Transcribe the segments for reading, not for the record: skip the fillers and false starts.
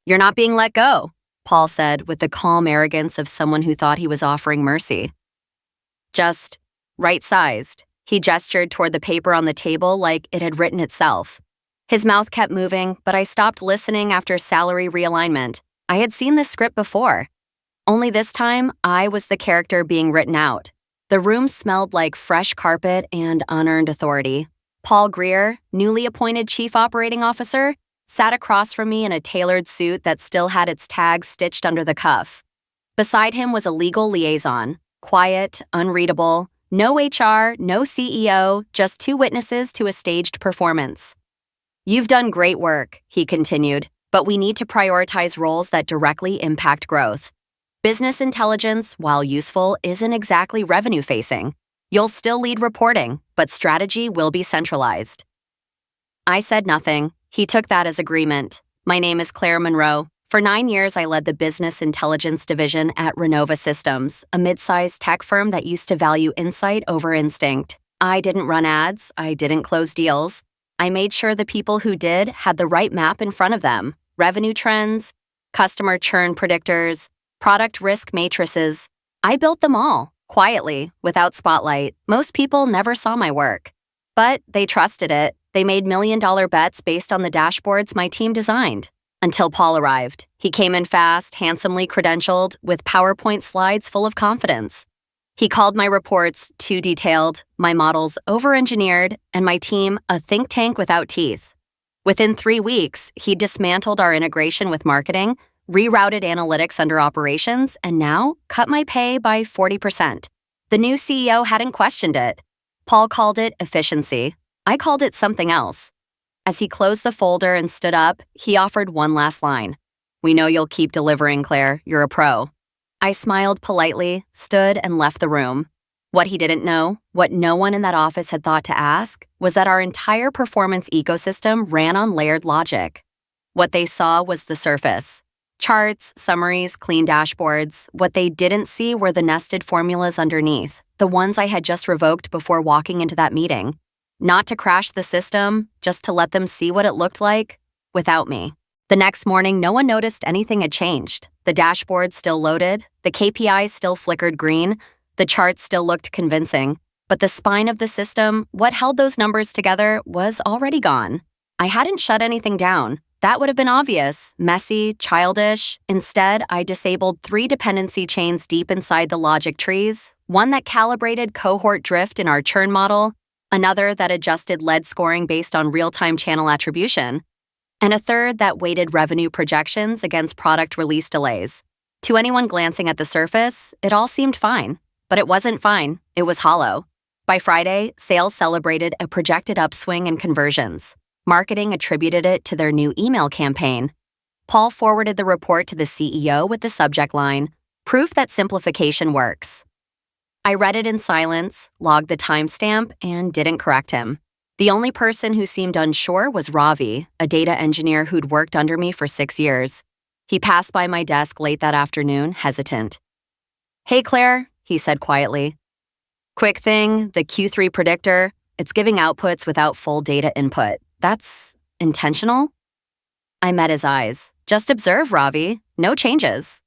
"You're not being let go," Paul said with the calm arrogance of someone who thought he was offering mercy. "Just right-sized." He gestured toward the paper on the table like it had written itself. His mouth kept moving, but I stopped listening after salary realignment. I had seen this script before. Only this time, I was the character being written out. The room smelled like fresh carpet and unearned authority. Paul Greer, newly appointed Chief Operating Officer, sat across from me in a tailored suit that still had its tags stitched under the cuff. Beside him was a legal liaison, quiet, unreadable, no HR, no CEO, just two witnesses to a staged performance. "You've done great work," he continued, "but we need to prioritize roles that directly impact growth. Business intelligence, while useful, isn't exactly revenue-facing. You'll still lead reporting, but strategy will be centralized." I said nothing. He took that as agreement. My name is Claire Monroe. For 9 years, I led the business intelligence division at Renova Systems, a mid-sized tech firm that used to value insight over instinct. I didn't run ads. I didn't close deals. I made sure the people who did had the right map in front of them: revenue trends, customer churn predictors, product risk matrices. I built them all, quietly, without spotlight. Most people never saw my work. But they trusted it. They made million-dollar bets based on the dashboards my team designed. Until Paul arrived. He came in fast, handsomely credentialed, with PowerPoint slides full of confidence. He called my reports too detailed, my models over-engineered, and my team a think tank without teeth. Within 3 weeks, he dismantled our integration with marketing, rerouted analytics under operations, and now cut my pay by 40%. The new CEO hadn't questioned it. Paul called it efficiency. I called it something else. As he closed the folder and stood up, he offered one last line. "We know you'll keep delivering, Claire. You're a pro." I smiled politely, stood, and left the room. What he didn't know, what no one in that office had thought to ask, was that our entire performance ecosystem ran on layered logic. What they saw was the surface. Charts, summaries, clean dashboards. What they didn't see were the nested formulas underneath, the ones I had just revoked before walking into that meeting. Not to crash the system, just to let them see what it looked like without me. The next morning, no one noticed anything had changed. The dashboard still loaded, the KPIs still flickered green, the charts still looked convincing. But the spine of the system, what held those numbers together, was already gone. I hadn't shut anything down. That would have been obvious, messy, childish. Instead, I disabled 3 dependency chains deep inside the logic trees, one that calibrated cohort drift in our churn model, another that adjusted lead scoring based on real-time channel attribution, and a third that weighted revenue projections against product release delays. To anyone glancing at the surface, it all seemed fine. But it wasn't fine. It was hollow. By Friday, sales celebrated a projected upswing in conversions. Marketing attributed it to their new email campaign. Paul forwarded the report to the CEO with the subject line, "Proof that simplification works." I read it in silence, logged the timestamp, and didn't correct him. The only person who seemed unsure was Ravi, a data engineer who'd worked under me for 6 years. He passed by my desk late that afternoon, hesitant. "Hey, Claire," he said quietly. "Quick thing, the Q3 predictor, it's giving outputs without full data input. That's intentional?" I met his eyes. "Just observe, Ravi. No changes."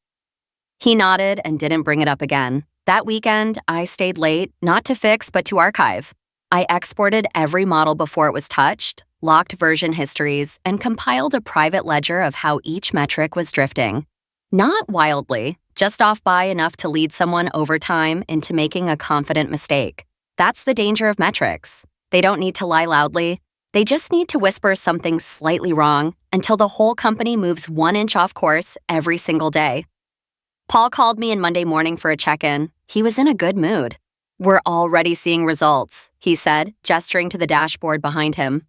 He nodded and didn't bring it up again. That weekend, I stayed late, not to fix, but to archive. I exported every model before it was touched, locked version histories, and compiled a private ledger of how each metric was drifting. Not wildly, just off by enough to lead someone over time into making a confident mistake. That's the danger of metrics. They don't need to lie loudly. They just need to whisper something slightly wrong until the whole company moves 1 inch off course every single day. Paul called me in Monday morning for a check-in. He was in a good mood. "We're already seeing results," he said, gesturing to the dashboard behind him.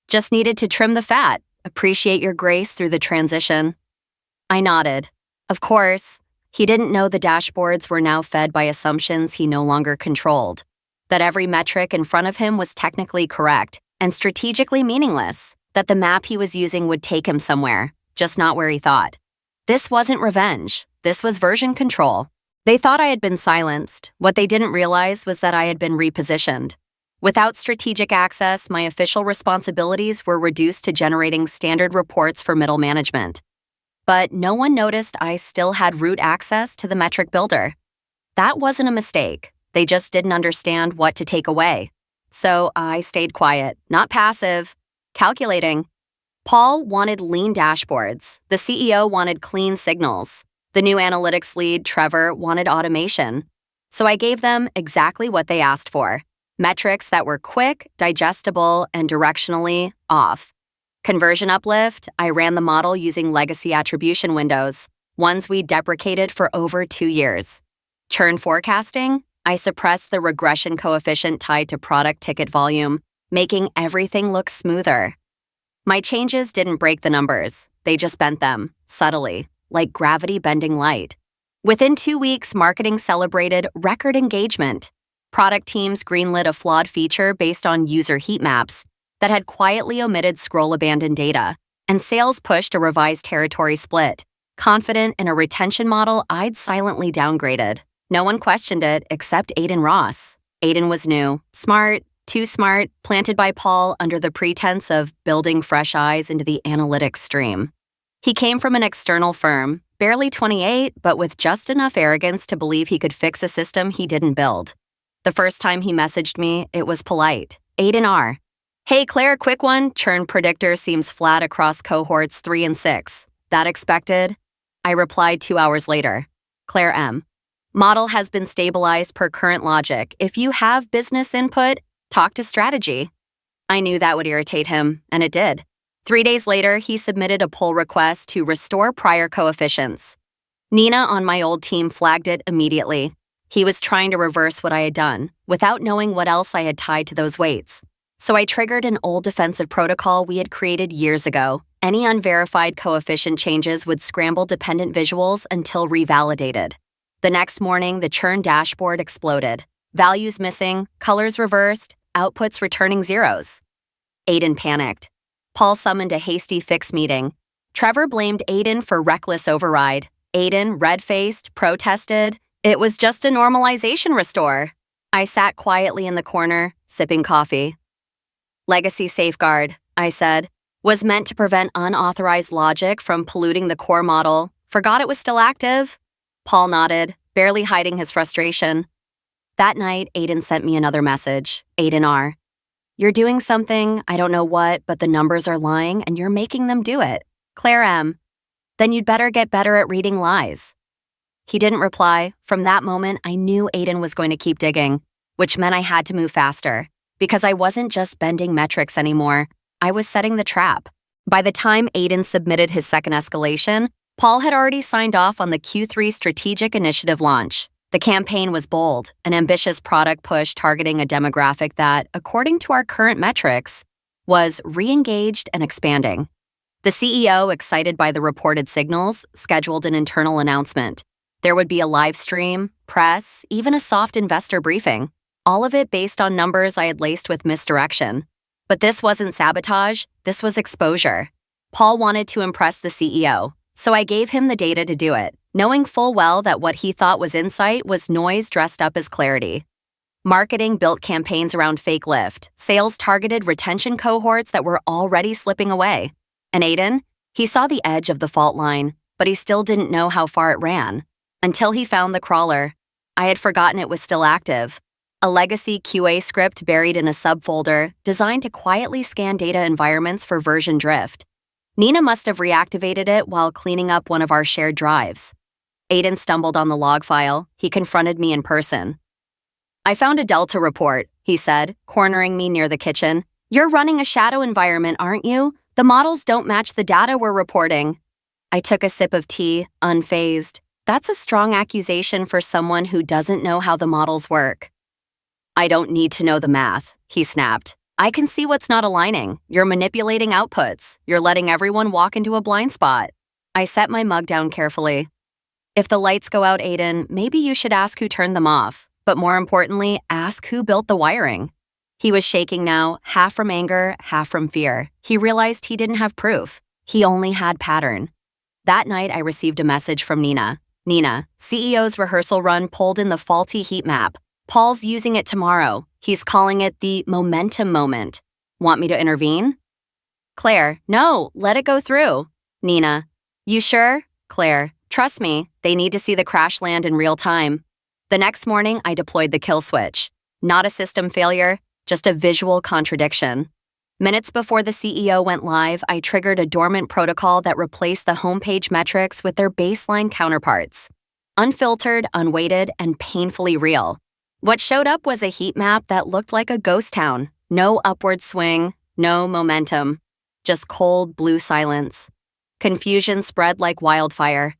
"Just needed to trim the fat. Appreciate your grace through the transition." I nodded. Of course, he didn't know the dashboards were now fed by assumptions he no longer controlled, that every metric in front of him was technically correct and strategically meaningless, that the map he was using would take him somewhere, just not where he thought. This wasn't revenge. This was version control. They thought I had been silenced. What they didn't realize was that I had been repositioned. Without strategic access, my official responsibilities were reduced to generating standard reports for middle management. But no one noticed I still had root access to the metric builder. That wasn't a mistake. They just didn't understand what to take away. So I stayed quiet, not passive, calculating. Paul wanted lean dashboards. The CEO wanted clean signals. The new analytics lead, Trevor, wanted automation. So I gave them exactly what they asked for: metrics that were quick, digestible, and directionally off. Conversion uplift, I ran the model using legacy attribution windows, ones we deprecated for over 2 years. Churn forecasting, I suppressed the regression coefficient tied to product ticket volume, making everything look smoother. My changes didn't break the numbers. They just bent them, subtly, like gravity bending light. Within 2 weeks, marketing celebrated record engagement. Product teams greenlit a flawed feature based on user heat maps that had quietly omitted scroll abandoned data, and sales pushed a revised territory split, confident in a retention model I'd silently downgraded. No one questioned it except Aiden Ross. Aiden was new, smart, too smart, planted by Paul under the pretense of building fresh eyes into the analytics stream. He came from an external firm, barely 28, but with just enough arrogance to believe he could fix a system he didn't build. The first time he messaged me, it was polite. Aiden R. Hey Claire, quick one. Churn predictor seems flat across cohorts 3 and 6. That expected? I replied 2 hours later. Claire M. Model has been stabilized per current logic. If you have business input, talk to strategy. I knew that would irritate him, and it did. 3 days later, he submitted a pull request to restore prior coefficients. Nina on my old team flagged it immediately. He was trying to reverse what I had done, without knowing what else I had tied to those weights. So I triggered an old defensive protocol we had created years ago. Any unverified coefficient changes would scramble dependent visuals until revalidated. The next morning, the churn dashboard exploded. Values missing, colors reversed, outputs returning zeros. Aiden panicked. Paul summoned a hasty fix meeting. Trevor blamed Aiden for reckless override. Aiden, red-faced, protested. It was just a normalization restore. I sat quietly in the corner, sipping coffee. Legacy safeguard, I said, was meant to prevent unauthorized logic from polluting the core model. Forgot it was still active? Paul nodded, barely hiding his frustration. That night, Aiden sent me another message. Aiden R. You're doing something, I don't know what, but the numbers are lying and you're making them do it. Claire M. Then you'd better get better at reading lies. He didn't reply. From that moment, I knew Aiden was going to keep digging, which meant I had to move faster. Because I wasn't just bending metrics anymore, I was setting the trap. By the time Aiden submitted his second escalation, Paul had already signed off on the Q3 strategic initiative launch. The campaign was bold, an ambitious product push targeting a demographic that, according to our current metrics, was re-engaged and expanding. The CEO, excited by the reported signals, scheduled an internal announcement. There would be a live stream, press, even a soft investor briefing. All of it based on numbers I had laced with misdirection. But this wasn't sabotage, this was exposure. Paul wanted to impress the CEO, so I gave him the data to do it, knowing full well that what he thought was insight was noise dressed up as clarity. Marketing built campaigns around fake lift. Sales targeted retention cohorts that were already slipping away. And Aiden, he saw the edge of the fault line, but he still didn't know how far it ran. Until he found the crawler. I had forgotten it was still active. A legacy QA script buried in a subfolder designed to quietly scan data environments for version drift. Nina must have reactivated it while cleaning up one of our shared drives. Aiden stumbled on the log file. He confronted me in person. I found a Delta report, he said, cornering me near the kitchen. You're running a shadow environment, aren't you? The models don't match the data we're reporting. I took a sip of tea, unfazed. That's a strong accusation for someone who doesn't know how the models work. I don't need to know the math, he snapped. I can see what's not aligning. You're manipulating outputs. You're letting everyone walk into a blind spot. I set my mug down carefully. If the lights go out, Aiden, maybe you should ask who turned them off. But more importantly, ask who built the wiring. He was shaking now, half from anger, half from fear. He realized he didn't have proof. He only had pattern. That night, I received a message from Nina. Nina, CEO's rehearsal run pulled in the faulty heat map. Paul's using it tomorrow. He's calling it the momentum moment. Want me to intervene? Claire, no, let it go through. Nina, You sure? Claire, trust me, they need to see the crash land in real time. The next morning, I deployed the kill switch. Not a system failure, just a visual contradiction. Minutes before the CEO went live, I triggered a dormant protocol that replaced the homepage metrics with their baseline counterparts. Unfiltered, unweighted, and painfully real. What showed up was a heat map that looked like a ghost town. No upward swing, no momentum. Just cold, blue silence. Confusion spread like wildfire.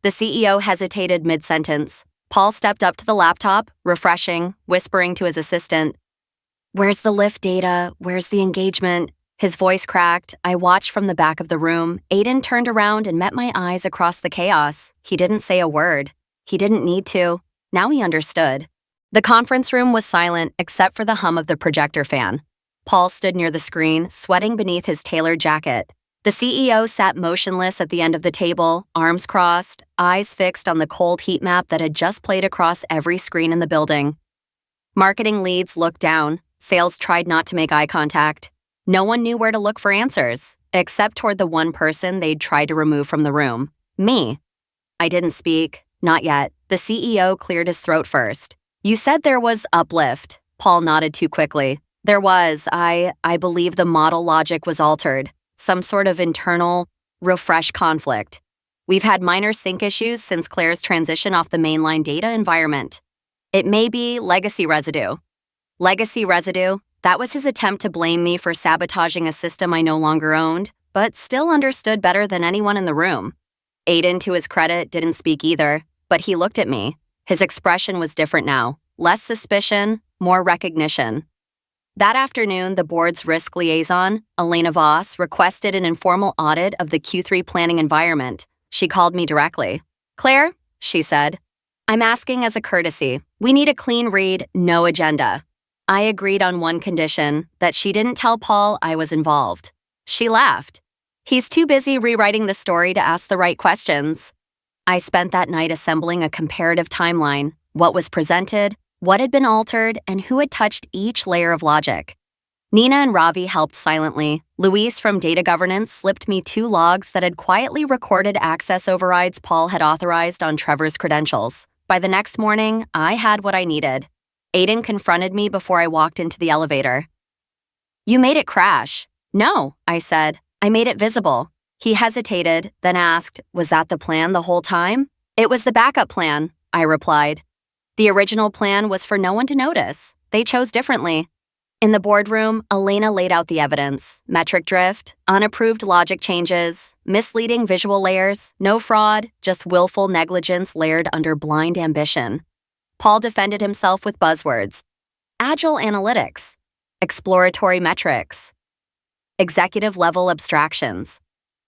The CEO hesitated mid-sentence. Paul stepped up to the laptop, refreshing, whispering to his assistant, "Where's the lift data? Where's the engagement?" His voice cracked. I watched from the back of the room. Aiden turned around and met my eyes across the chaos. He didn't say a word. He didn't need to. Now he understood. The conference room was silent except for the hum of the projector fan. Paul stood near the screen, sweating beneath his tailored jacket. The CEO sat motionless at the end of the table, arms crossed, eyes fixed on the cold heat map that had just played across every screen in the building. Marketing leads looked down. Sales tried not to make eye contact. No one knew where to look for answers, except toward the one person they'd tried to remove from the room. Me. I didn't speak. Not yet. The CEO cleared his throat first. "You said there was uplift." Paul nodded too quickly. "There was. I believe the model logic was altered. Some sort of internal, refresh conflict. We've had minor sync issues since Claire's transition off the mainline data environment. It may be legacy residue." Legacy residue? That was his attempt to blame me for sabotaging a system I no longer owned, but still understood better than anyone in the room. Aiden, to his credit, didn't speak either, but he looked at me. His expression was different now. Less suspicion, more recognition. That afternoon, the board's risk liaison, Elena Voss, requested an informal audit of the Q3 planning environment. She called me directly. "Claire," she said, "I'm asking as a courtesy. We need a clean read, no agenda." I agreed on one condition, that she didn't tell Paul I was involved. She laughed. "He's too busy rewriting the story to ask the right questions." I spent that night assembling a comparative timeline, what was presented, what had been altered, and who had touched each layer of logic. Nina and Ravi helped silently. Luis from data governance slipped me 2 logs that had quietly recorded access overrides Paul had authorized on Trevor's credentials. By the next morning, I had what I needed. Aiden confronted me before I walked into the elevator. "You made it crash." "No," I said. "I made it visible." He hesitated, then asked, "Was that the plan the whole time?" "It was the backup plan," I replied. "The original plan was for no one to notice. They chose differently." In the boardroom, Elena laid out the evidence. Metric drift, unapproved logic changes, misleading visual layers, no fraud, just willful negligence layered under blind ambition. Paul defended himself with buzzwords. Agile analytics, exploratory metrics, executive-level abstractions.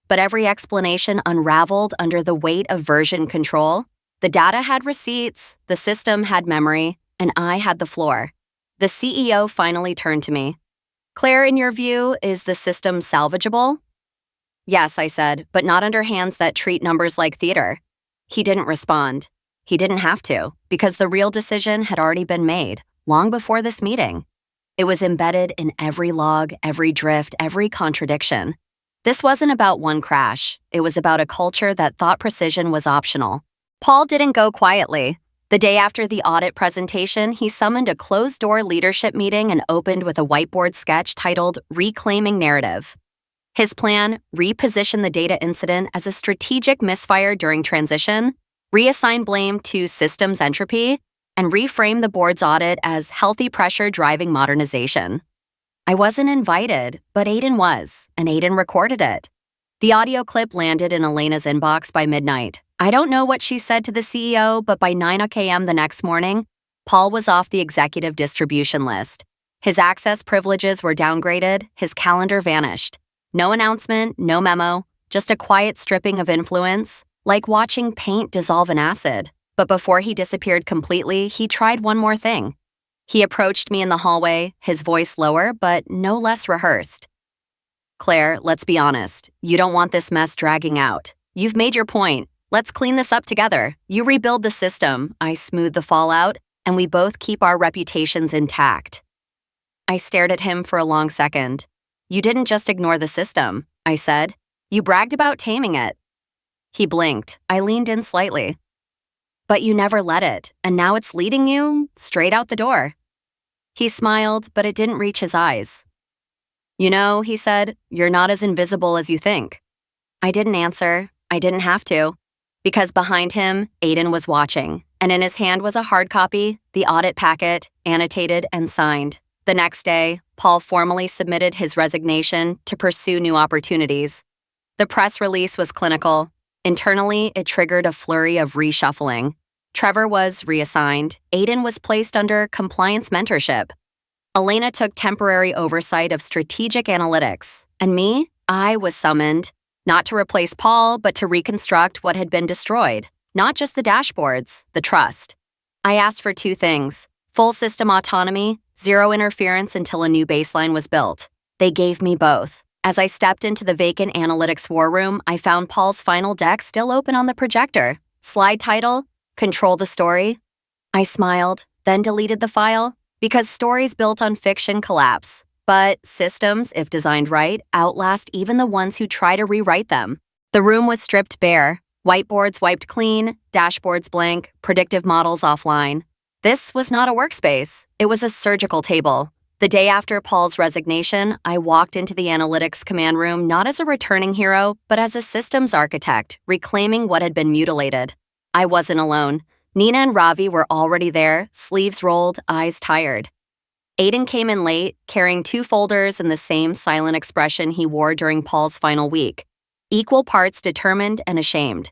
But every explanation unraveled under the weight of version control. The data had receipts, the system had memory, and I had the floor. The CEO finally turned to me. "Claire, in your view, is the system salvageable?" "Yes," I said, "but not under hands that treat numbers like theater." He didn't respond. He didn't have to, because the real decision had already been made, long before this meeting. It was embedded in every log, every drift, every contradiction. This wasn't about one crash. It was about a culture that thought precision was optional. Paul didn't go quietly. The day after the audit presentation, he summoned a closed-door leadership meeting and opened with a whiteboard sketch titled Reclaiming Narrative. His plan, reposition the data incident as a strategic misfire during transition, reassign blame to systems entropy, and reframe the board's audit as healthy pressure driving modernization. I wasn't invited, but Aiden was, and Aiden recorded it. The audio clip landed in Elena's inbox by midnight. I don't know what she said to the CEO, but by 9 a.m. the next morning, Paul was off the executive distribution list. His access privileges were downgraded, his calendar vanished. No announcement, no memo, just a quiet stripping of influence, like watching paint dissolve in acid. But before he disappeared completely, he tried one more thing. He approached me in the hallway, his voice lower, but no less rehearsed. "Claire, let's be honest. You don't want this mess dragging out. You've made your point. Let's clean this up together. You rebuild the system, I smooth the fallout, and we both keep our reputations intact." I stared at him for a long second. "You didn't just ignore the system," I said. "You bragged about taming it." He blinked. I leaned in slightly. But you never let it, and now it's leading you straight out the door. He smiled, but it didn't reach his eyes. You know, he said, you're not as invisible as you think. I didn't answer. I didn't have to. Because behind him, Aiden was watching, and in his hand was a hard copy, the audit packet, annotated and signed. The next day, Paul formally submitted his resignation to pursue new opportunities. The press release was clinical. Internally, it triggered a flurry of reshuffling. Trevor was reassigned. Aiden was placed under compliance mentorship. Elena took temporary oversight of strategic analytics. And me, I was summoned, not to replace Paul, but to reconstruct what had been destroyed. Not just the dashboards, the trust. I asked for two things: full system autonomy, zero interference until a new baseline was built. They gave me both. As I stepped into the vacant analytics war room, I found Paul's final deck still open on the projector. Slide title, Control the Story. I smiled, then deleted the file, because stories built on fiction collapse. But systems, if designed right, outlast even the ones who try to rewrite them. The room was stripped bare, whiteboards wiped clean, dashboards blank, predictive models offline. This was not a workspace. It was a surgical table. The day after Paul's resignation, I walked into the analytics command room not as a returning hero, but as a systems architect, reclaiming what had been mutilated. I wasn't alone. Nina and Ravi were already there, sleeves rolled, eyes tired. Aiden came in late, carrying 2 folders and the same silent expression he wore during Paul's final week. Equal parts determined and ashamed.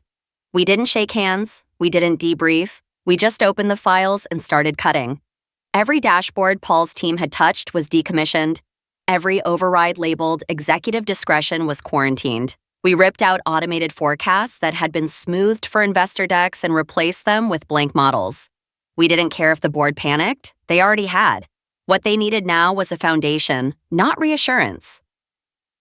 We didn't shake hands. We didn't debrief. We just opened the files and started cutting. Every dashboard Paul's team had touched was decommissioned. Every override labeled executive discretion was quarantined. We ripped out automated forecasts that had been smoothed for investor decks and replaced them with blank models. We didn't care if the board panicked. They already had. What they needed now was a foundation, not reassurance.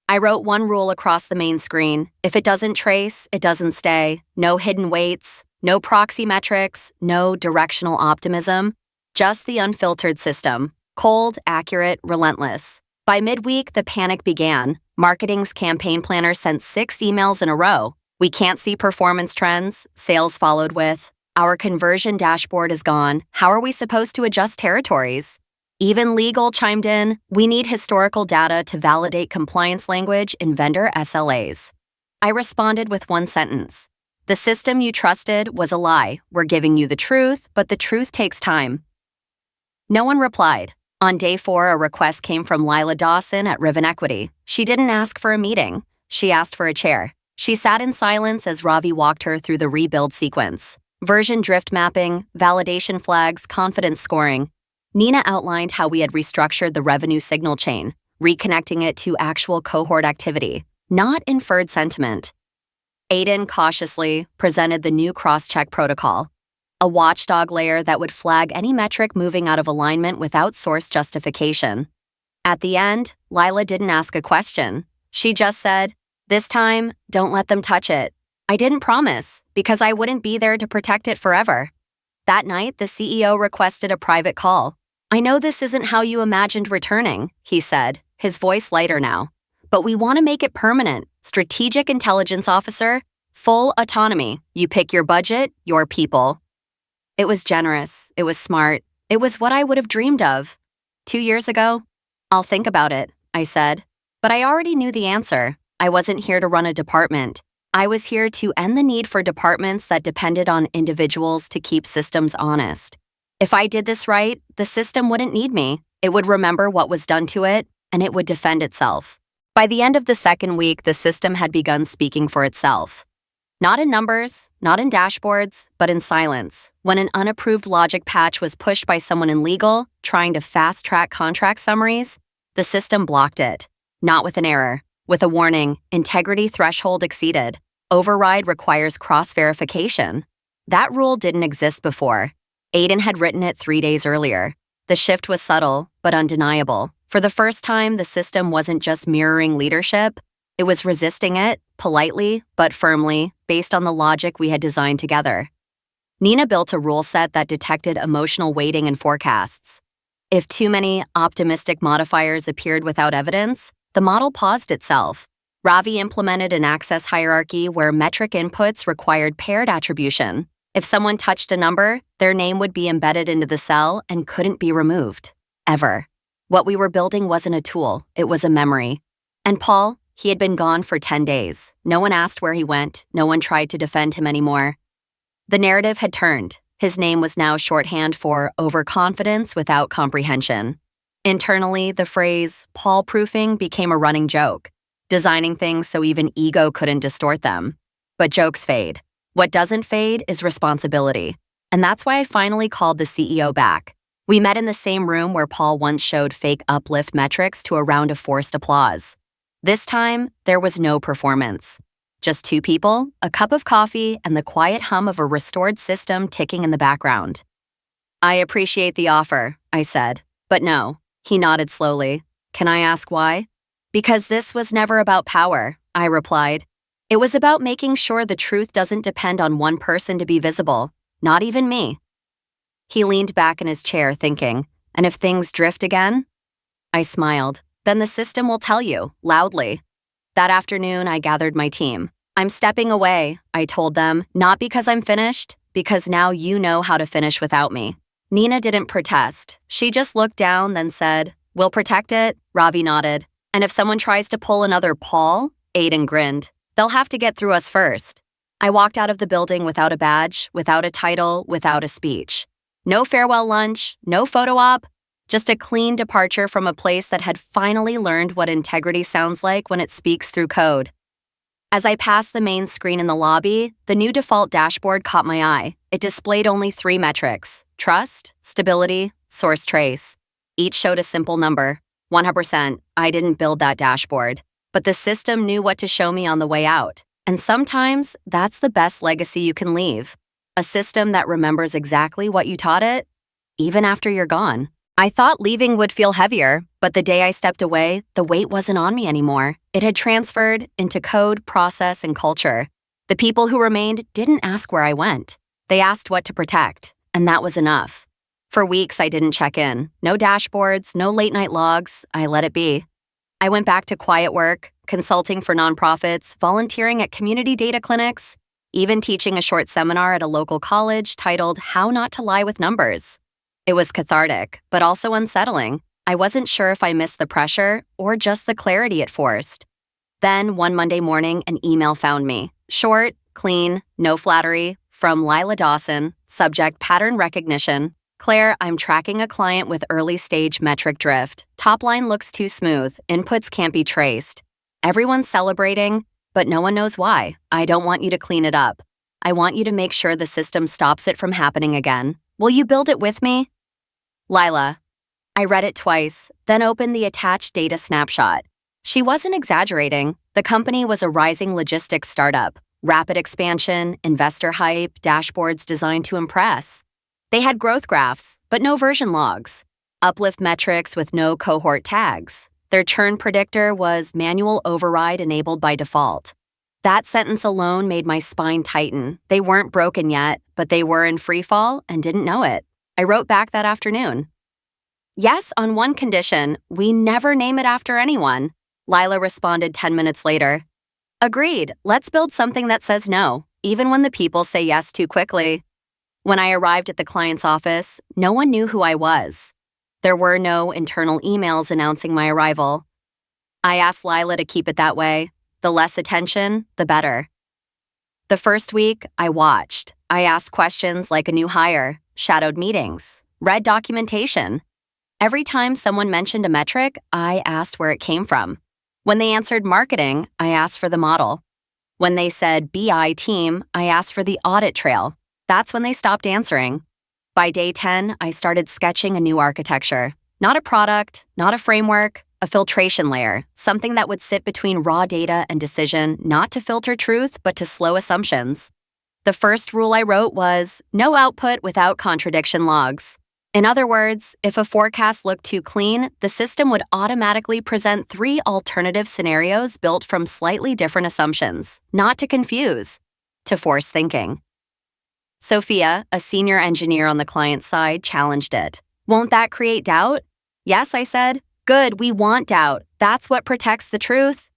I wrote one rule across the main screen. If it doesn't trace, it doesn't stay. No hidden weights, no proxy metrics, no directional optimism. Just the unfiltered system. Cold, accurate, relentless. By midweek, the panic began. Marketing's campaign planner sent 6 emails in a row. We can't see performance trends. Sales followed with, our conversion dashboard is gone. How are we supposed to adjust territories? Even legal chimed in, we need historical data to validate compliance language in vendor SLAs. I responded with one sentence. The system you trusted was a lie. We're giving you the truth, but the truth takes time. No one replied. On day 4, a request came from Lila Dawson at Riven Equity. She didn't ask for a meeting. She asked for a chair. She sat in silence as Ravi walked her through the rebuild sequence. Version drift mapping, validation flags, confidence scoring. Nina outlined how we had restructured the revenue signal chain, reconnecting it to actual cohort activity, not inferred sentiment. Aiden cautiously presented the new cross-check protocol, a watchdog layer that would flag any metric moving out of alignment without source justification. At the end, Lila didn't ask a question. She just said, this time, don't let them touch it. I didn't promise, because I wouldn't be there to protect it forever. That night, the CEO requested a private call. I know this isn't how you imagined returning, he said, his voice lighter now. But we want to make it permanent. Strategic intelligence officer, full autonomy. You pick your budget, your people. It was generous. It was smart. It was what I would have dreamed of. 2 years ago, I'll think about it, I said. But I already knew the answer. I wasn't here to run a department. I was here to end the need for departments that depended on individuals to keep systems honest. If I did this right, the system wouldn't need me. It would remember what was done to it, and it would defend itself. By the end of the 2nd week, the system had begun speaking for itself. Not in numbers, not in dashboards, but in silence. When an unapproved logic patch was pushed by someone in legal, trying to fast-track contract summaries, the system blocked it. Not with an error, with a warning, integrity threshold exceeded. Override requires cross-verification. That rule didn't exist before. Aiden had written it 3 days earlier. The shift was subtle, but undeniable. For the first time, the system wasn't just mirroring leadership. It was resisting it, politely, but firmly, based on the logic we had designed together. Nina built a rule set that detected emotional weighting in forecasts. If too many optimistic modifiers appeared without evidence, the model paused itself. Ravi implemented an access hierarchy where metric inputs required paired attribution. If someone touched a number, their name would be embedded into the cell and couldn't be removed. Ever. What we were building wasn't a tool, it was a memory. And Paul, he had been gone for 10 days. No one asked where he went, no one tried to defend him anymore. The narrative had turned. His name was now shorthand for overconfidence without comprehension. Internally, the phrase Paul-proofing became a running joke, designing things so even ego couldn't distort them. But jokes fade. What doesn't fade is responsibility. And that's why I finally called the CEO back. We met in the same room where Paul once showed fake uplift metrics to a round of forced applause. This time, there was no performance. Just two people, a cup of coffee, and the quiet hum of a restored system ticking in the background. "I appreciate the offer," I said. "But no." He nodded slowly. "Can I ask why?" "Because this was never about power," I replied. "It was about making sure the truth doesn't depend on one person to be visible, not even me." He leaned back in his chair thinking, "And if things drift again?" I smiled. "Then the system will tell you, loudly." That afternoon, I gathered my team. "I'm stepping away," I told them, "not because I'm finished, because now you know how to finish without me." Nina didn't protest. She just looked down, then said, "We'll protect it." Ravi nodded. "And if someone tries to pull another Paul," Aiden grinned, "they'll have to get through us first." I walked out of the building without a badge, without a title, without a speech. No farewell lunch, no photo op, just a clean departure from a place that had finally learned what integrity sounds like when it speaks through code. As I passed the main screen in the lobby, the new default dashboard caught my eye. It displayed only 3 metrics: trust, stability, source trace. Each showed a simple number. 100%. I didn't build that dashboard, but the system knew what to show me on the way out. And sometimes, that's the best legacy you can leave. A system that remembers exactly what you taught it, even after you're gone. I thought leaving would feel heavier, but the day I stepped away, the weight wasn't on me anymore. It had transferred into code, process, and culture. The people who remained didn't ask where I went. They asked what to protect, and that was enough. For weeks, I didn't check in. No dashboards, no late-night logs. I let it be. I went back to quiet work, consulting for nonprofits, volunteering at community data clinics, even teaching a short seminar at a local college titled How Not to Lie with Numbers. It was cathartic, but also unsettling. I wasn't sure if I missed the pressure or just the clarity it forced. Then, one Monday morning, an email found me. Short, clean, no flattery, from Lila Dawson, subject pattern recognition. "Claire, I'm tracking a client with early-stage metric drift. Top line looks too smooth. Inputs can't be traced. Everyone's celebrating, but no one knows why. I don't want you to clean it up. I want you to make sure the system stops it from happening again. Will you build it with me?" Lila. I read it twice, then opened the attached data snapshot. She wasn't exaggerating. The company was a rising logistics startup. Rapid expansion, investor hype, dashboards designed to impress. They had growth graphs, but no version logs. Uplift metrics with no cohort tags. Their churn predictor was manual override enabled by default. That sentence alone made my spine tighten. They weren't broken yet, but they were in freefall and didn't know it. I wrote back that afternoon. "Yes, on one condition, we never name it after anyone." Lila responded 10 minutes later. "Agreed, let's build something that says no, even when the people say yes too quickly." When I arrived at the client's office, no one knew who I was. There were no internal emails announcing my arrival. I asked Lila to keep it that way. The less attention, the better. The first week, I watched. I asked questions like a new hire, shadowed meetings, read documentation. Every time someone mentioned a metric, I asked where it came from. When they answered marketing, I asked for the model. When they said BI team, I asked for the audit trail. That's when they stopped answering. By day 10, I started sketching a new architecture. Not a product, not a framework, a filtration layer, something that would sit between raw data and decision, not to filter truth, but to slow assumptions. The first rule I wrote was, no output without contradiction logs. In other words, if a forecast looked too clean, the system would automatically present 3 alternative scenarios built from slightly different assumptions, not to confuse, to force thinking. Sophia, a senior engineer on the client side, challenged it. "Won't that create doubt?" "Yes," I said. "Good, we want doubt. That's what protects the truth."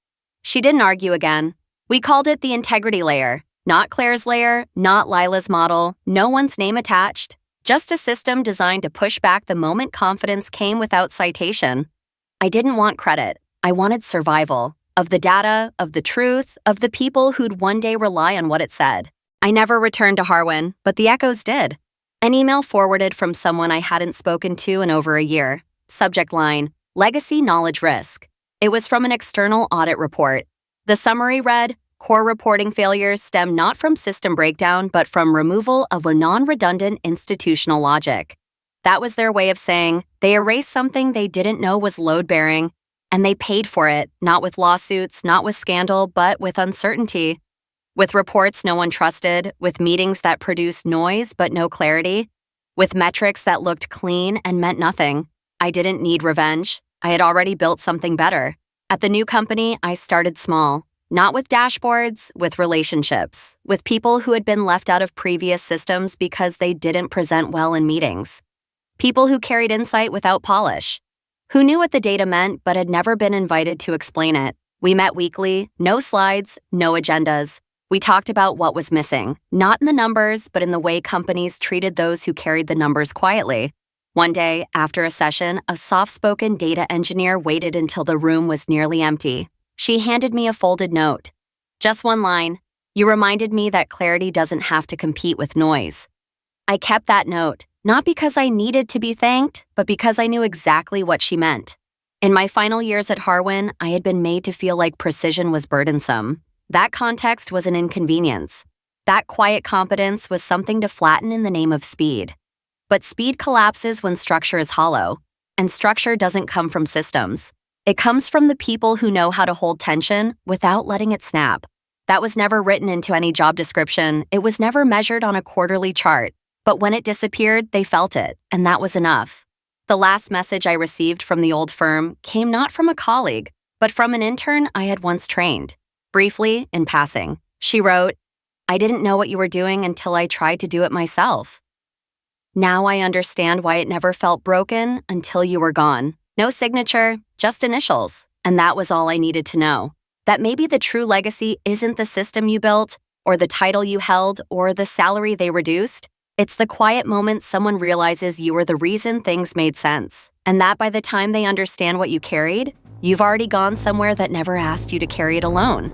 She didn't argue again. We called it the integrity layer. Not Claire's layer, not Lila's model, no one's name attached. Just a system designed to push back the moment confidence came without citation. I didn't want credit. I wanted survival. Of the data, of the truth, of the people who'd one day rely on what it said. I never returned to Harwin, but the echoes did. An email forwarded from someone I hadn't spoken to in over a year. Subject line, Legacy Knowledge Risk. It was from an external audit report. The summary read, core reporting failures stem not from system breakdown, but from removal of a non-redundant institutional logic. That was their way of saying they erased something they didn't know was load-bearing, and they paid for it, not with lawsuits, not with scandal, but with uncertainty. With reports no one trusted, with meetings that produced noise but no clarity, with metrics that looked clean and meant nothing. I didn't need revenge. I had already built something better. At the new company, I started small. Not with dashboards, with relationships, with people who had been left out of previous systems because they didn't present well in meetings. People who carried insight without polish. Who knew what the data meant but had never been invited to explain it. We met weekly, no slides, no agendas. We talked about what was missing, not in the numbers, but in the way companies treated those who carried the numbers quietly. One day, after a session, a soft-spoken data engineer waited until the room was nearly empty. She handed me a folded note. Just one line. You reminded me that clarity doesn't have to compete with noise. I kept that note, not because I needed to be thanked, but because I knew exactly what she meant. In my final years at Harwin, I had been made to feel like precision was burdensome. That context was an inconvenience. That quiet competence was something to flatten in the name of speed. But speed collapses when structure is hollow, and structure doesn't come from systems. It comes from the people who know how to hold tension without letting it snap. That was never written into any job description. It was never measured on a quarterly chart. But when it disappeared, they felt it, and that was enough. The last message I received from the old firm came not from a colleague, but from an intern I had once trained. Briefly, in passing, she wrote, I didn't know what you were doing until I tried to do it myself. Now I understand why it never felt broken until you were gone. No signature, just initials. And that was all I needed to know. That maybe the true legacy isn't the system you built, or the title you held, or the salary they reduced. It's the quiet moment someone realizes you were the reason things made sense. And that by the time they understand what you carried, you've already gone somewhere that never asked you to carry it alone.